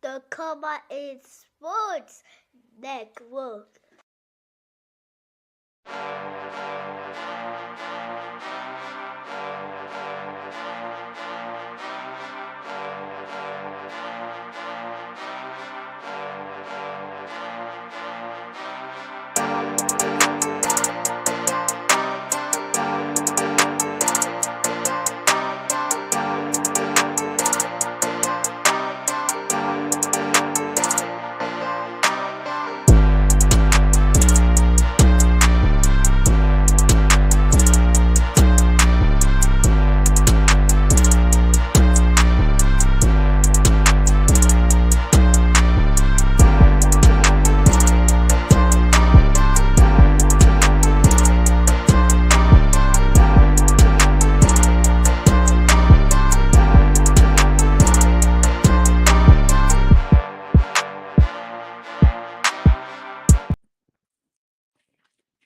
the COMMUTE Sports Network.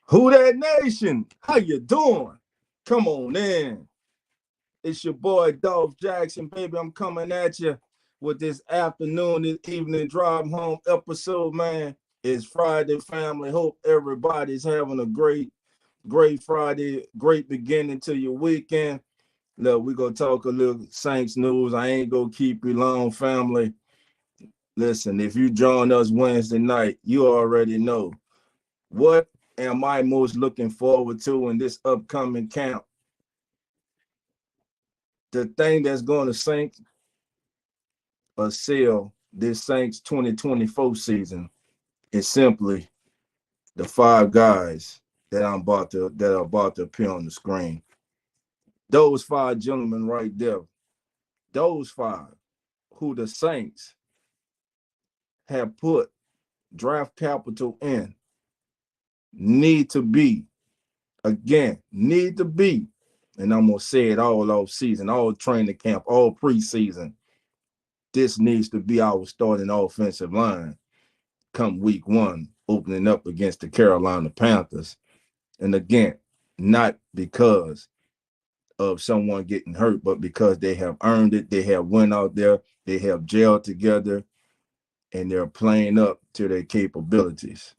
Who that nation? How you doing? Come on in. It's your boy Dolph Jackson, baby. I'm coming at you with this afternoon, this evening drive home episode, man. It's Friday, family. Hope everybody's having a great Friday, great beginning to your weekend. Look, we're gonna talk a little Saints news. I ain't gonna keep you long, family. Listen, if you join us Wednesday night, you already know what am I most looking forward to in this upcoming camp? The thing that's going to sink or seal this Saints 2024 season is simply the five guys that are about to appear on the screen. Those five gentlemen right there, those five who the Saints have put draft capital in, need to be, and I'm going to say it all off season, all training camp, all preseason. This needs to be our starting offensive line come week one, opening up against the Carolina Panthers. And again, not because of someone getting hurt, but because they have earned it. They have went out there, they have gelled together, and they're playing up to their capabilities.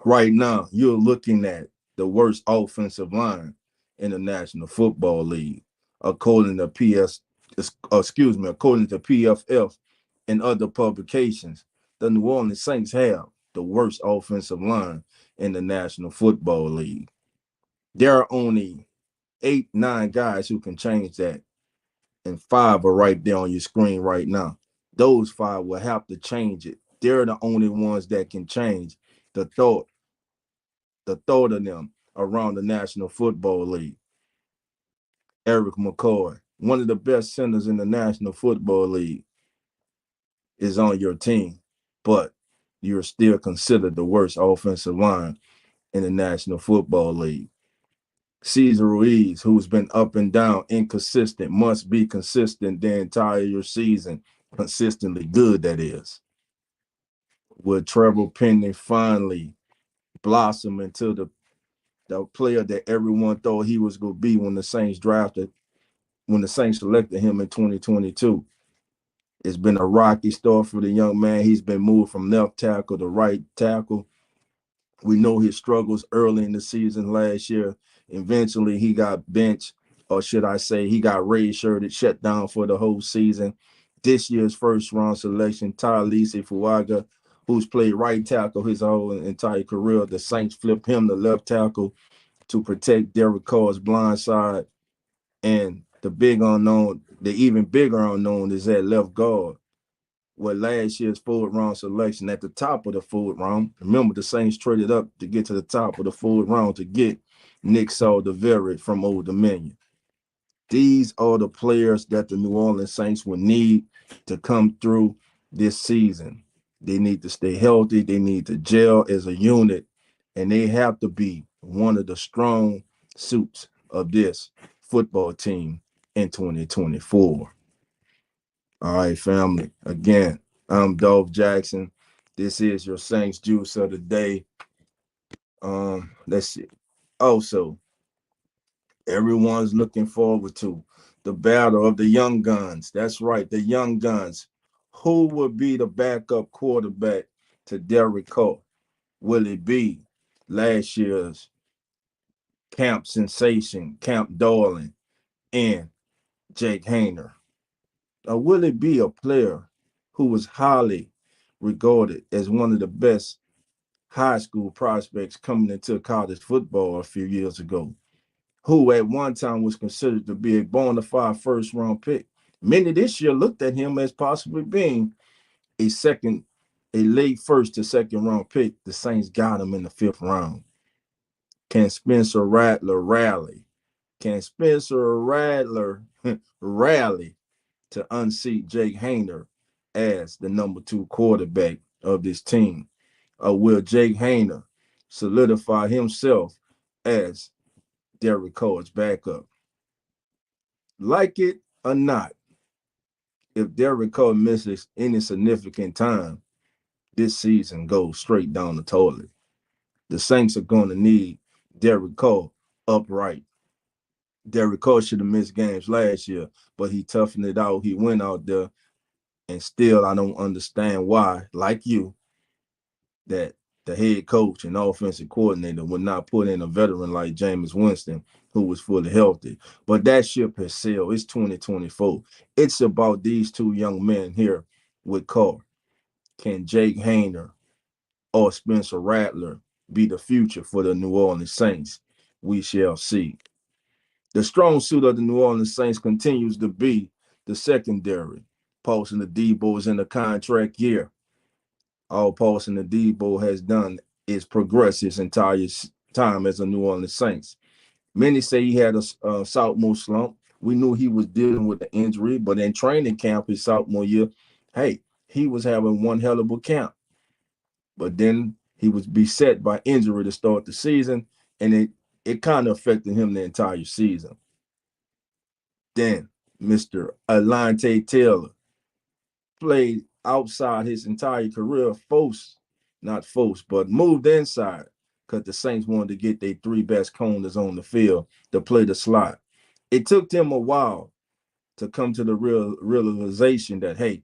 Right now, you're looking at the worst offensive line in the National Football League, according to according to PFF and other publications. The New Orleans Saints have the worst offensive line in the National Football League. There are only 8-9 guys who can change that, and 5 are right there on your screen right now. Those 5 will have to change it. They're the only ones that can change the thought of them around the National Football League. Eric McCoy, one of the best centers in the National Football League, is on your team, but you're still considered the worst offensive line in the National Football League. Cesar Ruiz, who's been up and down, inconsistent, must be consistent the entire season, consistently good, that is. Will Trevor Penny finally blossom into the player that everyone thought he was going to be when the Saints selected him in 2022? It's been a rocky start for the young man. He's been moved from left tackle to right tackle. We know his struggles early in the season last year. Eventually, he got benched, or should I say, he got red-shirted, shut down for the whole season. This year's first-round selection, Talise Fuaga, who's played right tackle his whole entire career. The Saints flipped him to left tackle to protect Derek Carr's blind side. And the even bigger unknown is at left guard, where last year's forward-round selection at the top of the forward round. Remember, the Saints traded up to get to the top of the forward round to get Nick Saldiveri from Old Dominion. These are the players that the New Orleans Saints will need to come through this season. They need to stay healthy. They need to gel as a unit, and they have to be one of the strong suits of this football team in 2024. All right, family. Again, I'm Dolph Jackson. This is your Saints Juice of the day. Let's see. Also, everyone's looking forward to the battle of the young guns. That's right, the young guns. Who would be the backup quarterback to Derek Carr? Will it be last year's camp sensation, Camp Darling, and Jake Hayner? Or will it be a player who was highly regarded as one of the best high school prospects coming into college football a few years ago, who at one time was considered to be a bona fide first round pick? Many this year looked at him as possibly being a late first to second round pick. The Saints got him in the fifth round. Can Spencer Rattler rally? Can Spencer Rattler rally to unseat Jake Hayner as the number 2 quarterback of this team? Or will Jake Hayner solidify himself as Derek Carr's backup? Like it or not, if Derek Carr misses any significant time, this season goes straight down the toilet. The Saints are going to need Derek Carr upright. Derek Carr should have missed games last year, but he toughened it out. He went out there, and still I don't understand why, like you, that the head coach and offensive coordinator would not put in a veteran like Jameis Winston, who was fully healthy. But that ship has sailed. It's 2024. It's about these two young men here with Carr. Can Jake Hayner or Spencer Rattler be the future for the New Orleans Saints? We shall see. The strong suit of the New Orleans Saints continues to be the secondary. Paulson Adebo is in the contract year. All Paulson Adebo has done is progress his entire time as a New Orleans Saints. Many say he had a sophomore slump. We knew he was dealing with the injury, but in training camp his sophomore year, hey, he was having one hell of a camp. But then he was beset by injury to start the season, and it kind of affected him the entire season. Then Mr. Alante Taylor played outside his entire career, but moved inside because the Saints wanted to get their 3 best corners on the field to play the slot. It took them a while to come to the realization that, hey,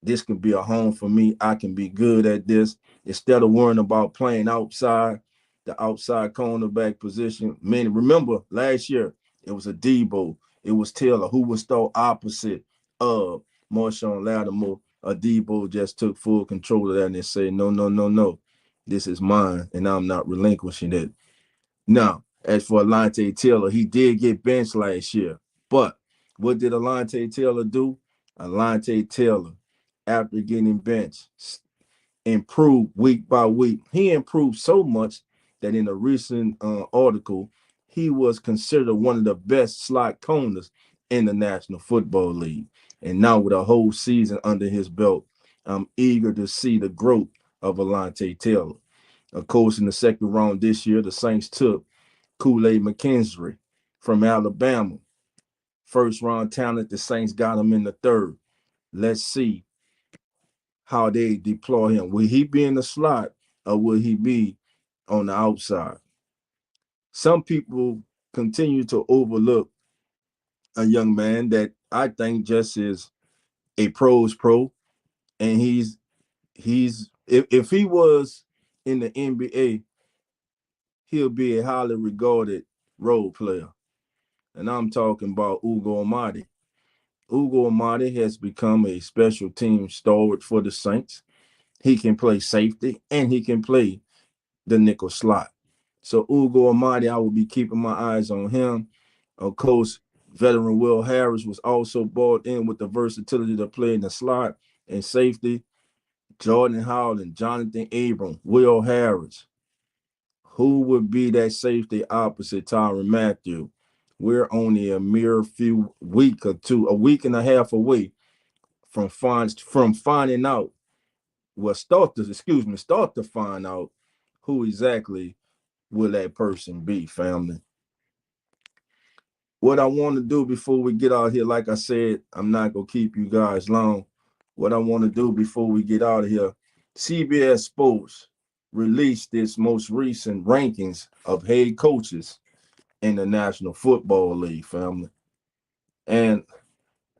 this can be a home for me. I can be good at this. Instead of worrying about playing outside, the outside cornerback position. Man, remember last year, it was Adebo, it was Taylor, who was the opposite of Marshawn Lattimore. Adebo just took full control of that and said, no, no, no, no. This is mine, and I'm not relinquishing it. Now, as for Alante Taylor, he did get benched last year. But what did Alante Taylor do? Alante Taylor, after getting benched, improved week by week. He improved so much that in a recent article, he was considered one of the best slot corners in the National Football League. And now with a whole season under his belt, I'm eager to see the growth of Alante Taylor. Of course, in the second round this year, the Saints took Kool-Aid McKinstry from Alabama. First round talent, the Saints got him in the third. Let's see how they deploy him. Will he be in the slot or will he be on the outside? Some people continue to overlook a young man that I think just is a pro's pro, and he's if he was in the NBA, he'll be a highly regarded role player. And I'm talking about Ugo Amadi. Ugo Amadi has become a special team stalwart for the Saints. He can play safety and he can play the nickel slot. So Ugo Amadi, I will be keeping my eyes on him. Of course, veteran Will Harris was also brought in with the versatility to play in the slot and safety. Jordan Howland, Jonathan Abram, Will Harris. Who would be that safety opposite Tyrann Mathieu? We're only a mere a week and a half away from finding out. Well, start to find out who exactly will that person be, family. What I want to do before we get out here, like I said, I'm not going to keep you guys long. What I want to do before we get out of here, CBS Sports released its most recent rankings of head coaches in the National Football League, family. And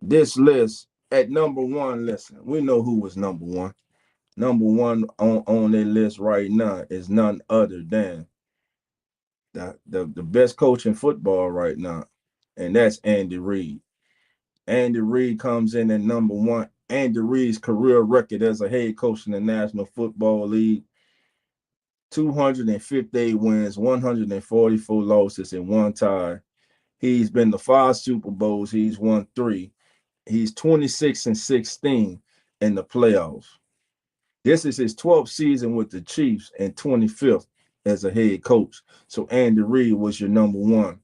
this list At number one, listen, we know who was number one. Number one on their list right now is none other than the best coach in football right now, and that's Andy Reid. Andy Reid comes in at number one. Andy Reid's career record as a head coach in the National Football League: 258 wins, 144 losses, and one tie. He's been to 5 Super Bowls. He's won 3. He's 26-16 in the playoffs. This is his 12th season with the Chiefs and 25th as a head coach. So Andy Reid was your number one.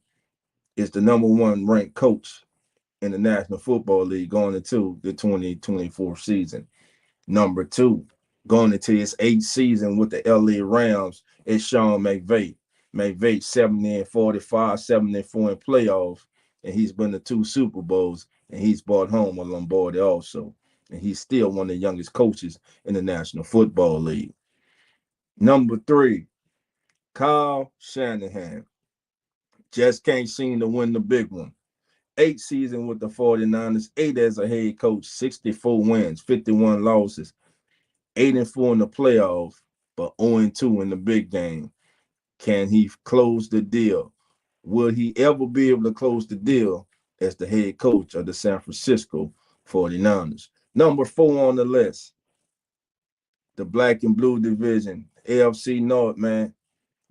Is the number one ranked coach in the National Football League going into the 2024 season. Number two, going into his 8th season with the LA Rams, is Sean McVay. McVay 70-45, 74 in playoffs, and he's been to 2 Super Bowls, and he's brought home a Lombardi also. And he's still one of the youngest coaches in the National Football League. Number three, Kyle Shanahan. Just can't seem to win the big one. 8 seasons with the 49ers, 8 as a head coach, 64 wins, 51 losses, 8-4 in the playoffs, but 0-2 in the big game. Can he close the deal? Will he ever be able to close the deal as the head coach of the San Francisco 49ers? Number 4 on the list, the black and blue division, AFC North, man.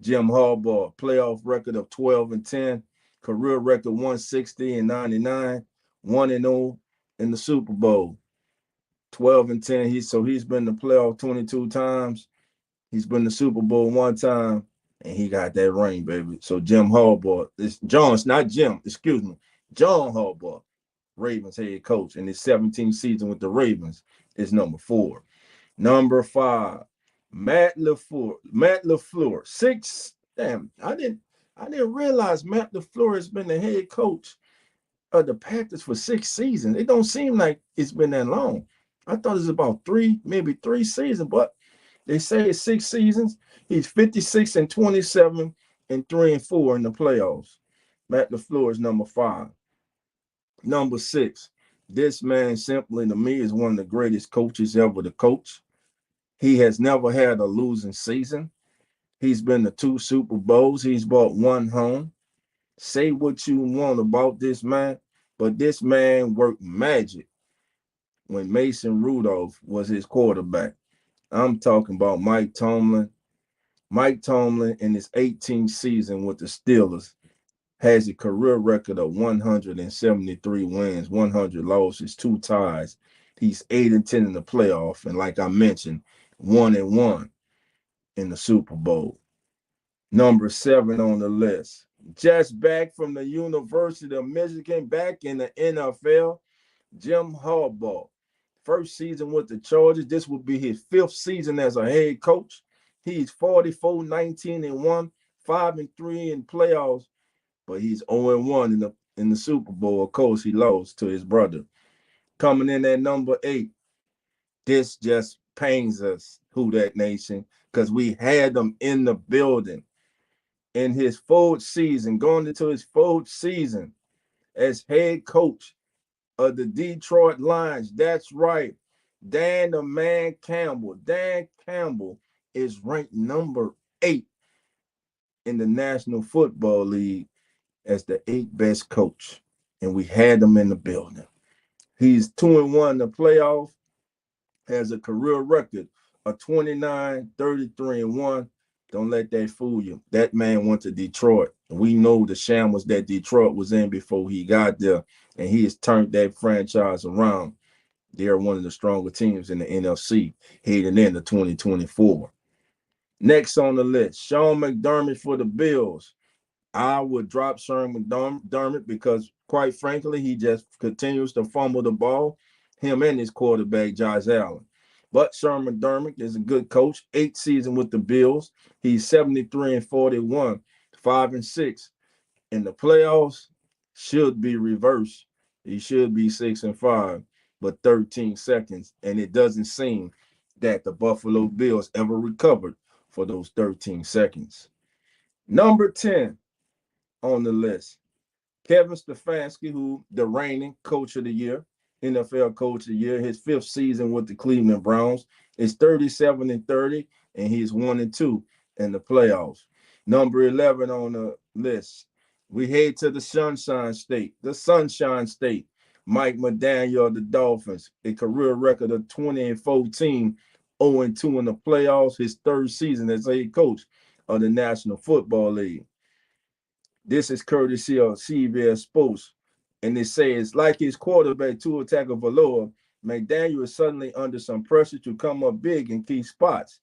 Jim Harbaugh, playoff record of 12-10, career record 160-99, 1-0 in the Super Bowl. 12-10. He's been in the playoff 22 times. He's been in the Super Bowl 1 time, and he got that ring, baby. So Jim Harbaugh, John Harbaugh, Ravens head coach, in his 17th season with the Ravens, is number 4. Number 5, Matt LaFleur. Matt LaFleur, 6. Damn, I didn't realize Matt LaFleur has been the head coach of the Packers for 6 seasons. It don't seem like it's been that long. I thought it was about 3, maybe 3 seasons, but they say it's 6 seasons. He's 56-27 and 3-4 in the playoffs. Matt LaFleur is number 5. Number 6, this man simply to me is one of the greatest coaches ever to coach. He has never had a losing season. He's been to 2 Super Bowls. He's brought 1 home. Say what you want about this man, but this man worked magic when Mason Rudolph was his quarterback. I'm talking about Mike Tomlin. Mike Tomlin, in his 18th season with the Steelers, has a career record of 173 wins, 100 losses, 2 ties. He's 8-10 in the playoff, and like I mentioned, 1-1 in the Super Bowl. Number 7 on the list, just back from the University of Michigan, back in the NFL, Jim Harbaugh. First season with the Chargers. This will be his 5th season as a head coach. He's 44-19-1, 5-3 in playoffs, but he's 0-1 in the Super Bowl. Of course, he lost to his brother. Coming in at number 8, this just pains us, Who Dat Nation, because we had them in the building. In his 4th season, going into his 4th season as head coach of the Detroit Lions. That's right, Dan the Man Campbell. Dan Campbell is ranked number 8 in the National Football League as the 8th best coach, and we had him in the building. He's 2-1 in the playoff, has a career record of 29-33-1. Don't let that fool you. That man went to Detroit. We know the shambles that Detroit was in before he got there, and he has turned that franchise around. They're one of the stronger teams in the NFC heading into 2024. Next on the list, Sean McDermott for the Bills. I would drop Sean McDermott because, quite frankly, he just continues to fumble the ball, him and his quarterback, Josh Allen. But Sean McDermott is a good coach. 8 seasons with the Bills. He's 73-41, 5-6. In the playoffs, should be reversed. He should be 6-5, but 13 seconds. And it doesn't seem that the Buffalo Bills ever recovered for those 13 seconds. Number 10 on the list, Kevin Stefanski, who the reigning coach of the year. NFL Coach of the Year, his 5th season with the Cleveland Browns. Is 37-30, and he's 1-2 in the playoffs. Number 11 on the list, we head to the Sunshine State. Mike McDaniel of the Dolphins, a career record of 20-14, 0-2 in the playoffs, his 3rd season as head coach of the National Football League. This is courtesy of CBS Sports, and it says, like his quarterback Tua Tagovailoa, McDaniel is suddenly under some pressure to come up big in key spots,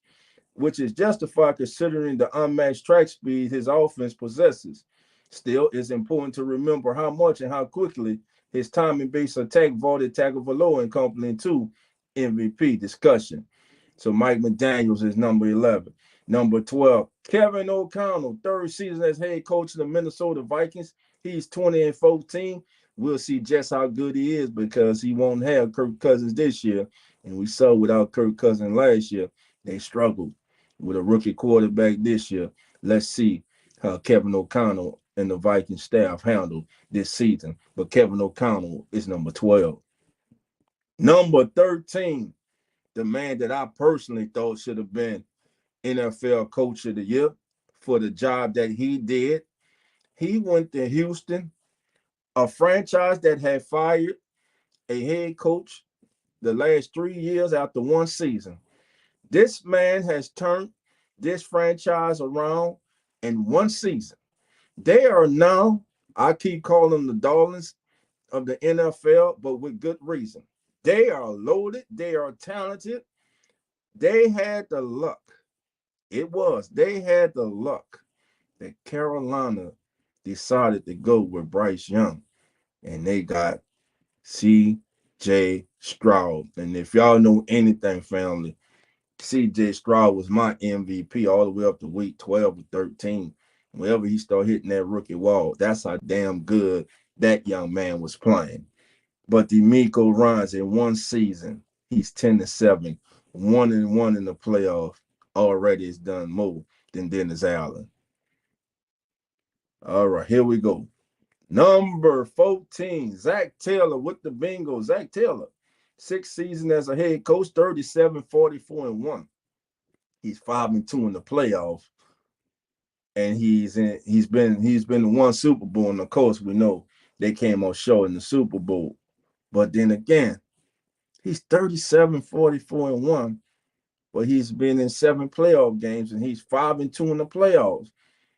which is justified considering the unmatched track speed his offense possesses. Still, it's important to remember how much and how quickly his timing-based attack vaulted Tagovailoa and company into MVP discussion. So Mike McDaniels is number 11. Number 12, Kevin O'Connell, 3rd season as head coach of the Minnesota Vikings. He's 20-14. We'll see just how good he is because he won't have Kirk Cousins this year. And we saw without Kirk Cousins last year, they struggled with a rookie quarterback this year. Let's see how Kevin O'Connell and the Viking staff handle this season. But Kevin O'Connell is number 12. Number 13, the man that I personally thought should have been NFL Coach of the Year for the job that he did. He went to Houston, a franchise that had fired a head coach the last 3 years after 1 season. This man has turned this franchise around in 1 season. They are now, I keep calling them the darlings of the NFL, but with good reason. They are loaded. They are talented. They had the luck. They had the luck that Carolina decided to go with Bryce Young, and they got C.J. Stroud. And if y'all know anything, family, C.J. Stroud was my MVP all the way up to week 12 or 13. Whenever he started hitting that rookie wall, that's how damn good that young man was playing. But D'Amico Ryans in 1 season, he's 10-7, 1-1 in the playoff. Already has done more than Dennis Allen. All right, here we go. Number 14, Zach Taylor with the Bengals. Zach Taylor, 6th season as a head coach, 37-44-1. He's 5-2 in the playoffs, and he's been to 1 Super Bowl. And of course, we know they came on short in the Super Bowl. But then again, he's 37-44-1, but he's been in 7 playoff games, and he's 5-2 in the playoffs.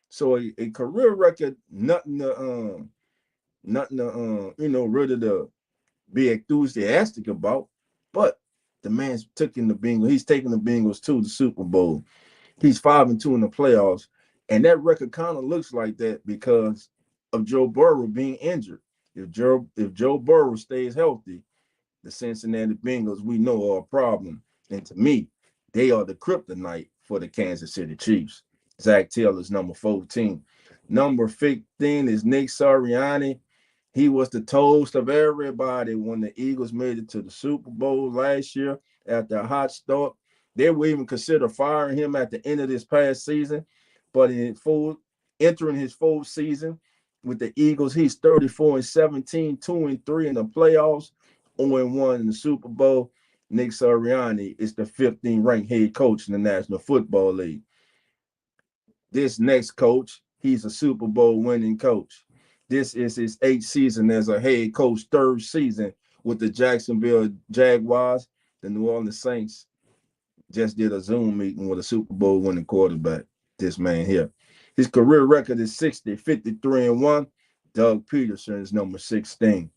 So a career record, nothing to really to be enthusiastic about. But the man's taking the Bengals. He's taking the Bengals to the Super Bowl. He's 5-2 in the playoffs, and that record kind of looks like that because of Joe Burrow being injured. If Joe Burrow stays healthy, the Cincinnati Bengals we know are a problem, and to me, they are the kryptonite for the Kansas City Chiefs. Zach Taylor's number 14. Number 15 is Nick Sirianni. He was the toast of everybody when the Eagles made it to the Super Bowl last year after a hot start. They would even consider firing him at the end of this past season. But entering his 4th season with the Eagles, he's 34-17, 2-3 in the playoffs, 0-1 in the Super Bowl. Nick Sirianni is the 15th ranked head coach in the National Football League. This next coach, he's a Super Bowl winning coach. This is his 8th season as a head coach, 3rd season with the Jacksonville Jaguars. The New Orleans Saints just did a Zoom meeting with a Super Bowl winning quarterback, this man here. His career record is 53-1. Doug Peterson is number 16.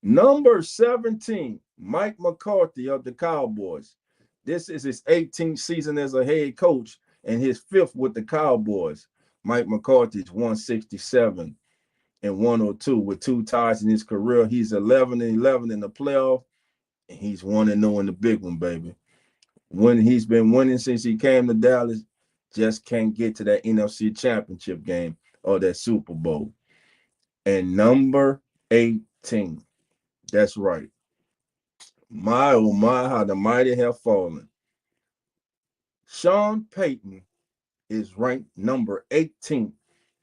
Number 17, Mike McCarthy of the Cowboys. This is his 18th season as a head coach and his 5th with the Cowboys. Mike McCarthy's 167-102 with 2 ties in his career. He's 11-11 in the playoff, and he's 1-0 in the big one, baby. When he's been winning since he came to Dallas, just can't get to that NFC Championship game or that Super Bowl. And number 18, that's right. My, oh my, how the mighty have fallen. Sean Payton is ranked number 18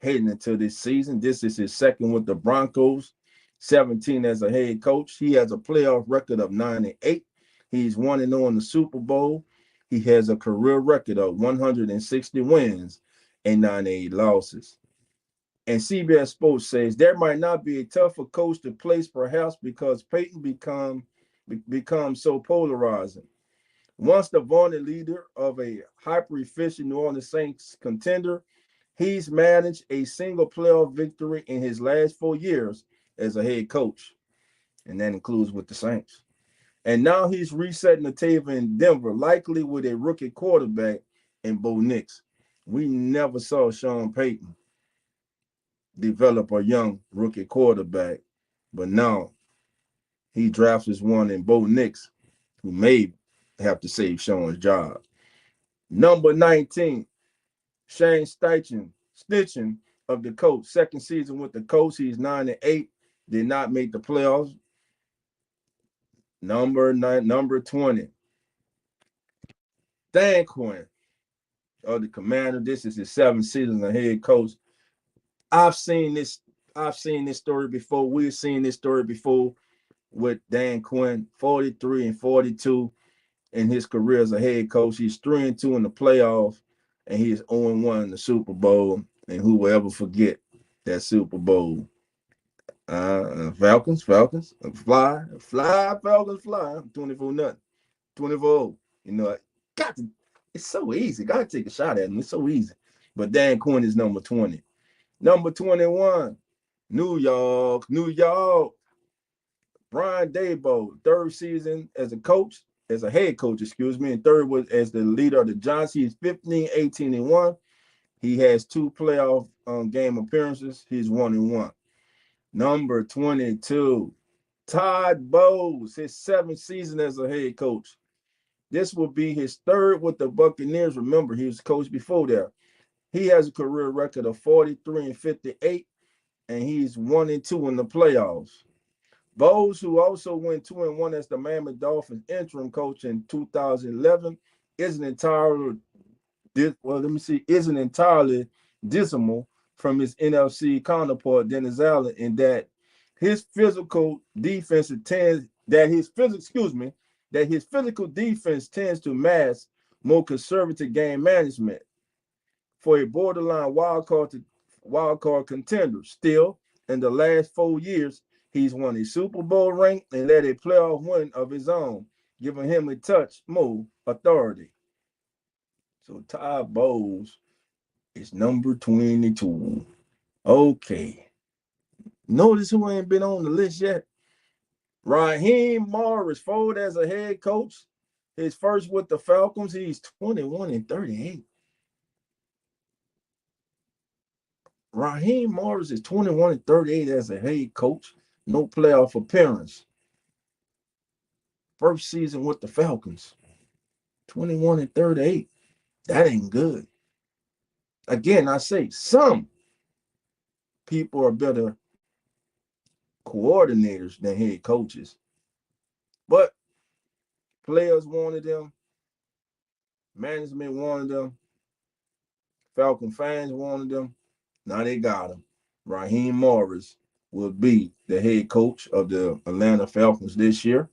heading into this season. This is his 2nd with the Broncos. 17 as a head coach. He has a playoff record of 9-8. He's 1-0 in the Super Bowl. He has a career record of 160 wins and 98 losses. And CBS Sports says there might not be a tougher coach to place, perhaps because Peyton becomes so polarizing. Once the vaunted leader of a hyper-efficient New Orleans Saints contender, he's managed a single playoff victory in his last 4 years as a head coach, and that includes with the Saints. And now he's resetting the table in Denver, likely with a rookie quarterback in Bo Nix. We never saw Sean Payton develop a young rookie quarterback, but now he drafts his one in Bo Nix, who may have to save Sean's job. Number 19, Shane Steichen of the Colts. Second season with the Colts, he's 9-8. Did not make the playoffs. Number 20, Dan Quinn of the Commander. This is his 7th season as head coach. I've seen this story before. We've seen this story before with Dan Quinn, 43-42 in his career as a head coach. He's 3-2 in the playoffs, and he's 0-1 in the Super Bowl. And who will ever forget that Super Bowl? Falcons, fly, Falcons, fly. 24-0, 24. You know, it's so easy. Got to take a shot at him. It's so easy. But Dan Quinn is number 20. Number 21, New York. Brian Daboll, 3rd season as a head coach, and 3rd was as the leader of the Giants. He's 15-18-1. He has 2 playoff game appearances. He's 1-1. Number 22, Todd Bowles, his 7th season as a head coach. This will be his 3rd with the Buccaneers. Remember, he was coach before that. He has a career record of 43-58, and he's 1-2 in the playoffs. Bowles, who also went 2-1 as the Miami Dolphins interim coach in 2011, isn't entirely dismal from his NFC counterpart Dennis Allen in that his physical defense tends to mask more conservative game management for a borderline wildcard contender. Still, in the last 4 years, he's won a Super Bowl ring and led a playoff win of his own, giving him a touch more authority. So Todd Bowles is number 22. Okay. Notice who ain't been on the list yet. Raheem Morris, forward as a head coach. His first with the Falcons, he's 21-38. Raheem Morris is 21-38 as a head coach. No playoff appearance. First season with the Falcons. 21-38. That ain't good. Again, I say some people are better coordinators than head coaches. But players wanted them. Management wanted them. Falcon fans wanted them. Now they got him. Raheem Morris will be the head coach of the Atlanta Falcons this year.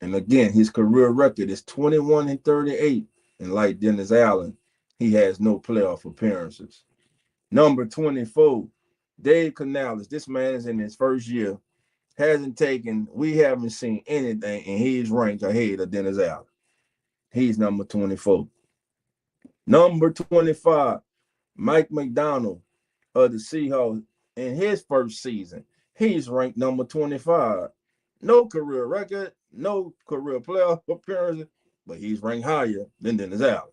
And again, his career record is 21-38. And like Dennis Allen, he has no playoff appearances. Number 24, Dave Canales. This man is in his first year. We haven't seen anything, and he's ranked ahead of Dennis Allen. He's number 24. Number 25, Mike McDonald of the Seahawks. In his first season, he's ranked number 25. No career record, no career playoff appearance, but he's ranked higher than Dennis Allen.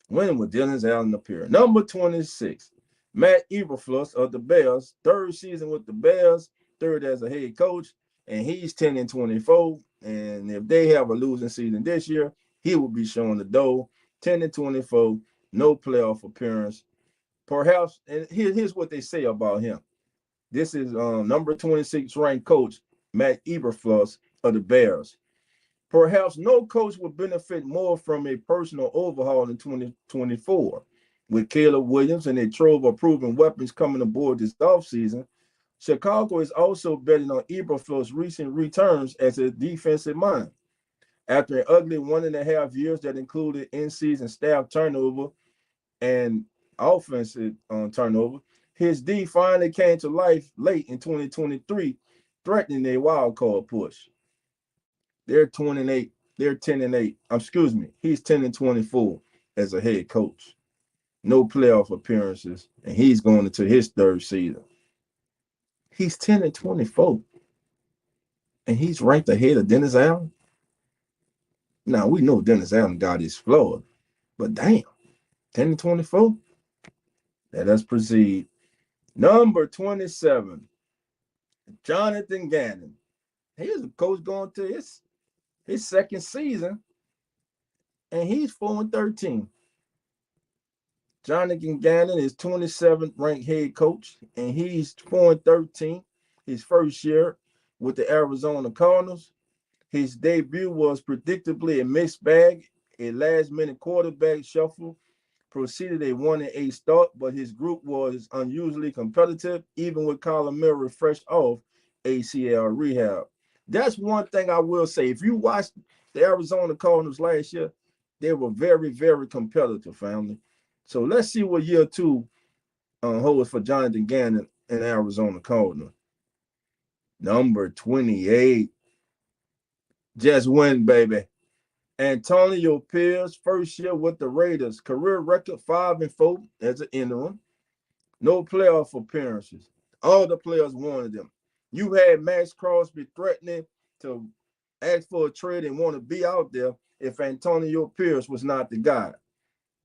When will Dennis Allen appear? Number 26, Matt Eberflus of the Bears. 3rd season with the Bears, 3rd as a head coach, and he's 10-24. And if they have a losing season this year, he will be showing the door. 10-24, no playoff appearance. Perhaps, and here's what they say about him. This is number 26 ranked coach, Matt Eberflus of the Bears. Perhaps no coach would benefit more from a personal overhaul in 2024. With Caleb Williams and a trove of proven weapons coming aboard this offseason, Chicago is also betting on Eberflus' recent returns as a defensive mind. After an ugly 1.5 years that included in-season staff turnover and offensive turnover, his D finally came to life late in 2023, threatening a wild card push. They're 28. They're 10-8. Excuse me. He's 10-24 as a head coach. No playoff appearances, and he's going into his third season. He's 10-24, and he's ranked ahead of Dennis Allen. Now we know Dennis Allen got his floor, but damn, 10-24. Let us proceed. Number 27, Jonathan Gannon. Here's a coach going to his second season, and he's 4-13. Jonathan Gannon is 27th ranked head coach, and he's 4-13. His first year with the Arizona Cardinals. His debut was predictably a mixed bag. A last-minute quarterback shuffle proceeded a 1-8 start, but his group was unusually competitive, even with Kyler Murray fresh off ACL rehab. That's one thing I will say. If you watched the Arizona Cardinals last year, they were very, very competitive, family. So let's see what year two holds for Jonathan Gannon and Arizona Cardinals. Number 28. Just win, baby. Antonio Pierce, first year with the Raiders. Career record 5-4 as an interim. No playoff appearances. All the players wanted them. You had Max Crosby threatening to ask for a trade and want to be out there if Antonio Pierce was not the guy.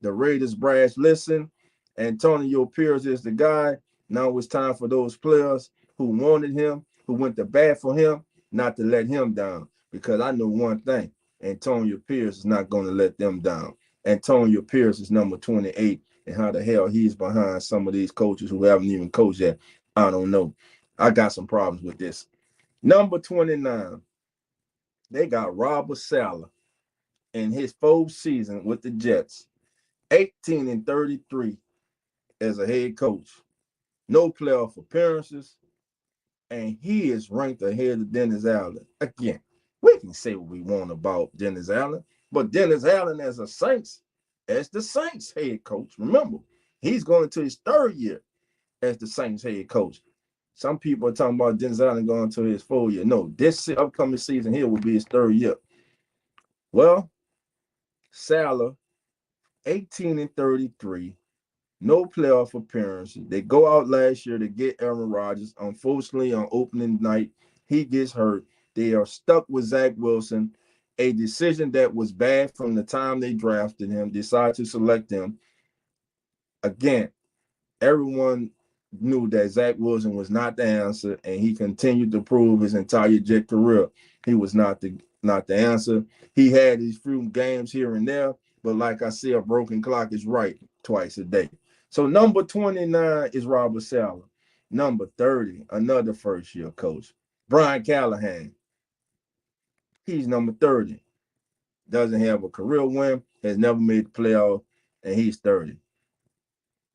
The Raiders brass listen. Antonio Pierce is the guy. Now it's time for those players who wanted him, who went to bat for him, not to let him down. Because I know one thing. Antonio Pierce is not going to let them down. Antonio Pierce is number 28. And how the hell he's behind some of these coaches who haven't even coached yet, I don't know. I got some problems with this. Number 29. They got Robert Saleh in his fourth season with the Jets. 18-33 as a head coach. No playoff appearances. And he is ranked ahead of Dennis Allen. Again, we can say what we want about Dennis Allen, but Dennis Allen as the Saints head coach. Remember, he's going into his third year as the Saints head coach. Some people are talking about Dennis Allen going to his 4th year. No, this upcoming season here will be his third year. Well, Saleh, 18-33. No playoff appearances. They go out last year to get Aaron Rodgers. Unfortunately, on opening night, he gets hurt. They are stuck with Zach Wilson, a decision that was bad from the time they drafted him, decided to select him. Again, everyone knew that Zach Wilson was not the answer, and he continued to prove his entire Jet career he was not the answer. He had these few games here and there, but like I said, a broken clock is right twice a day. So number 29 is Robert Saleh. Number 30, another first-year coach, Brian Callahan. He's number 30. Doesn't have a career win, has never made the playoff, and he's 30.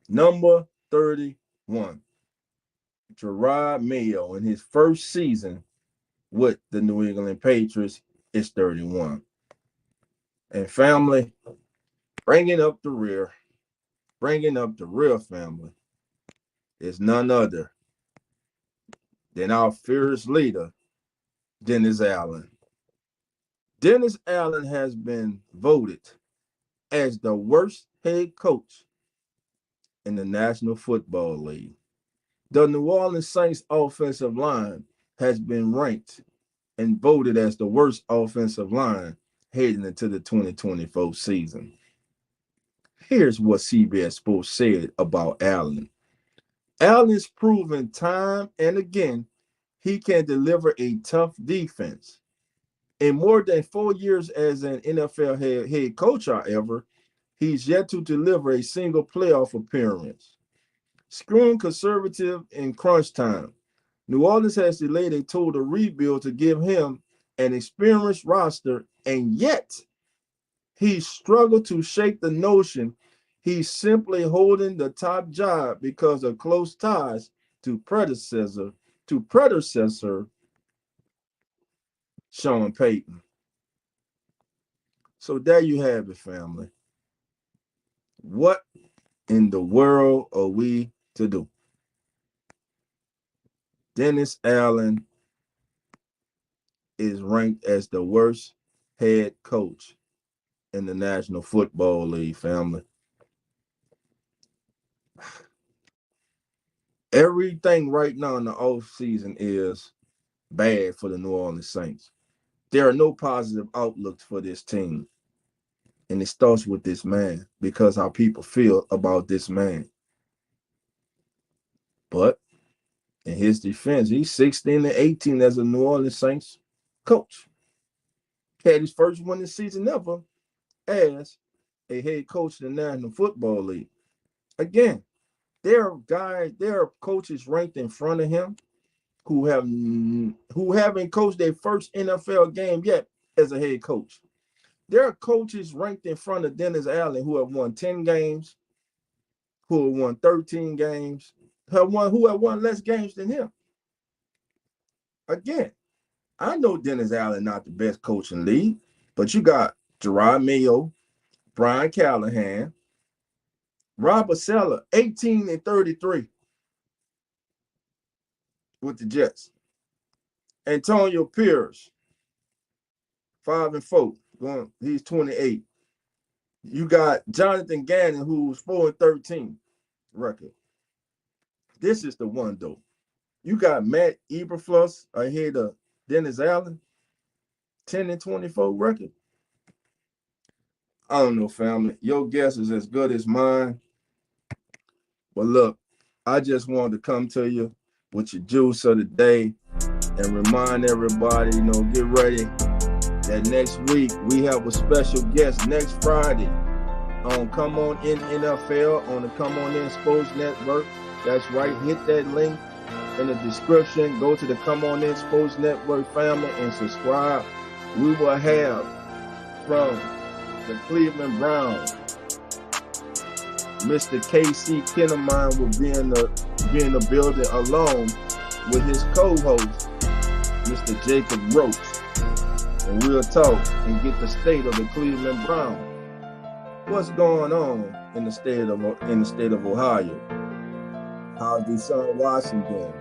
Number 31, Gerard Mayo in his first season with the New England Patriots is 31. And family, bringing up the rear family, is none other than our fearless leader, Dennis Allen. Dennis Allen has been voted as the worst head coach in the National Football League. The New Orleans Saints offensive line has been ranked and voted as the worst offensive line heading into the 2024 season. Here's what CBS Sports said about Allen. Allen's proven time and again he can deliver a tough defense. In more than 4 years as an NFL head coach, however, he's yet to deliver a single playoff appearance. Screwing conservative in crunch time, New Orleans has delayed a total rebuild to give him an experienced roster, and yet he struggled to shake the notion he's simply holding the top job because of close ties to predecessor to predecessor Sean Payton. So there you have it, family. What in the world are we to do? Dennis Allen is ranked as the worst head coach in the National Football League, family. Everything right now in the offseason is bad for the New Orleans Saints. There are no positive outlooks for this team. And it starts with this man because how people feel about this man. But in his defense, he's 16-18 as a New Orleans Saints coach. Had his first winning season ever as a head coach in the National Football League. Again, there are coaches ranked in front of him who haven't coached their first NFL game yet as a head coach. There are coaches ranked in front of Dennis Allen who have won 10 games, who have won 13 games, who have won less games than him. Again, I know Dennis Allen not the best coach in the league, but you got Gerard Mayo, Brian Callahan, Robert Saleh, 18-33 with the Jets. Antonio Pierce, 5-4. He's 28. You got Jonathan Gannon, who's 4-13 record. This is the one, though. You got Matt Eberflus ahead of Dennis Allen, 10-24 record. I don't know, family. Your guess is as good as mine. But look, I just wanted to come to you with your juice of the day and remind everybody, get ready that next week we have a special guest next Friday on Come On In NFL on the Come On In Sports Network. That's right. Hit that link in the description. Go to the Come On In Sports Network family and subscribe. We will have from the Cleveland Browns, Mr. KC Kinnaman will be in the building along with his co-host, Mr. Jacob Roach. And we'll talk and get the state of the Cleveland Browns. What's going on in the state of Ohio? How's Deshaun Watson doing?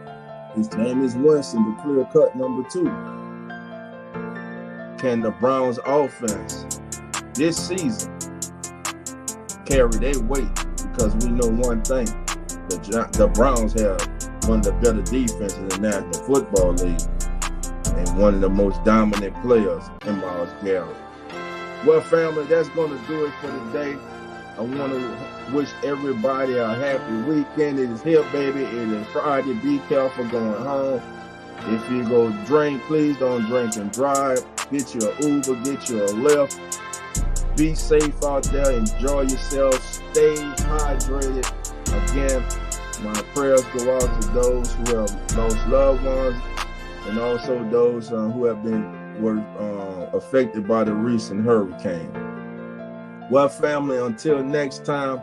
His name is Winston, the clear-cut number 2. Can the Browns offense this season carry their weight? Because we know one thing, the Browns have one of the better defenses in the National Football League and one of the most dominant players in Myles Garrett. Well, family, that's going to do it for today. I want to wish everybody a happy weekend. It is here, baby. It is Friday. Be careful going home. If you go drink, please don't drink and drive. Get you an Uber, get you a Lyft. Be safe out there. Enjoy yourself. Stay hydrated. Again, my prayers go out to those who have lost loved ones and also those who have were affected by the recent hurricane. Well, family, until next time,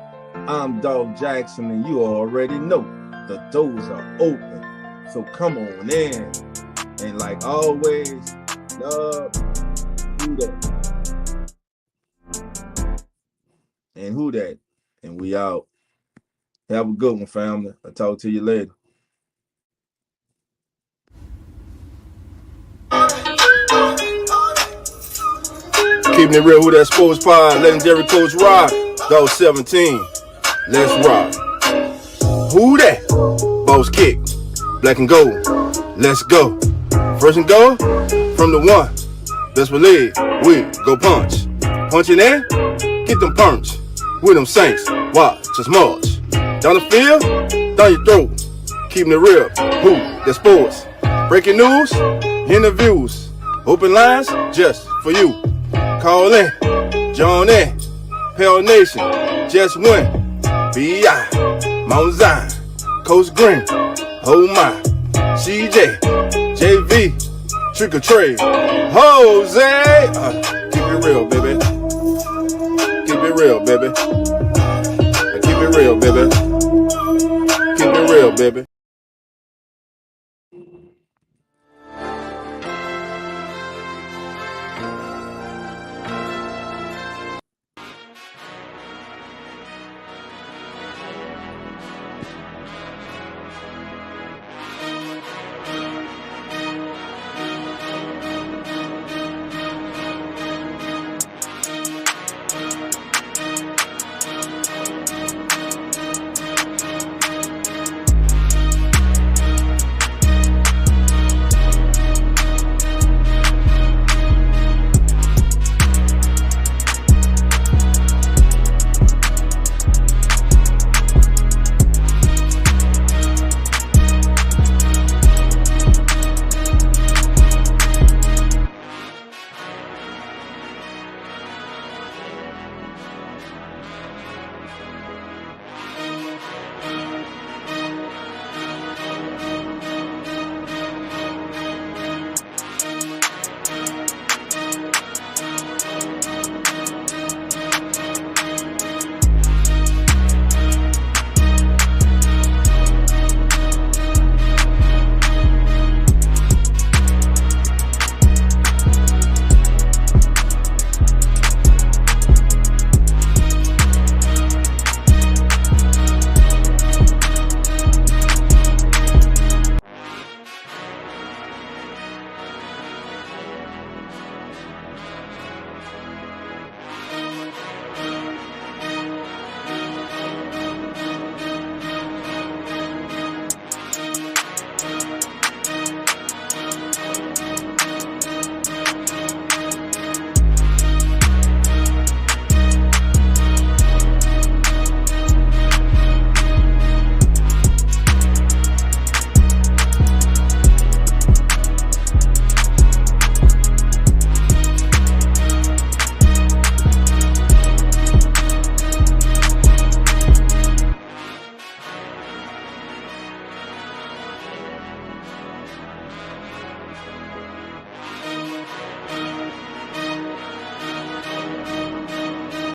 I'm Dog Jackson, and you already know the doors are open. So come on in. And like always, love, who that? And who that? And we out. Have a good one, family. I'll talk to you later. Keeping it real, who that sports pod, legendary coach Rock, those 17. Let's rock. Who that? Boss kick, black and gold. Let's go. First and goal from the one. Best believe we go punch. Punching in, get them punch. With them Saints, watch us march. Down the field, down your throat. Keeping it real, who that sports. Breaking news, interviews, open lines just for you. Call in, join in, Pale Nation, just win. B.I., Mount Zion, Coach Green, oh my, CJ, JV, Trick or Trade, Jose. Keep it real, baby. Keep it real, baby. Keep it real, baby. Keep it real, baby.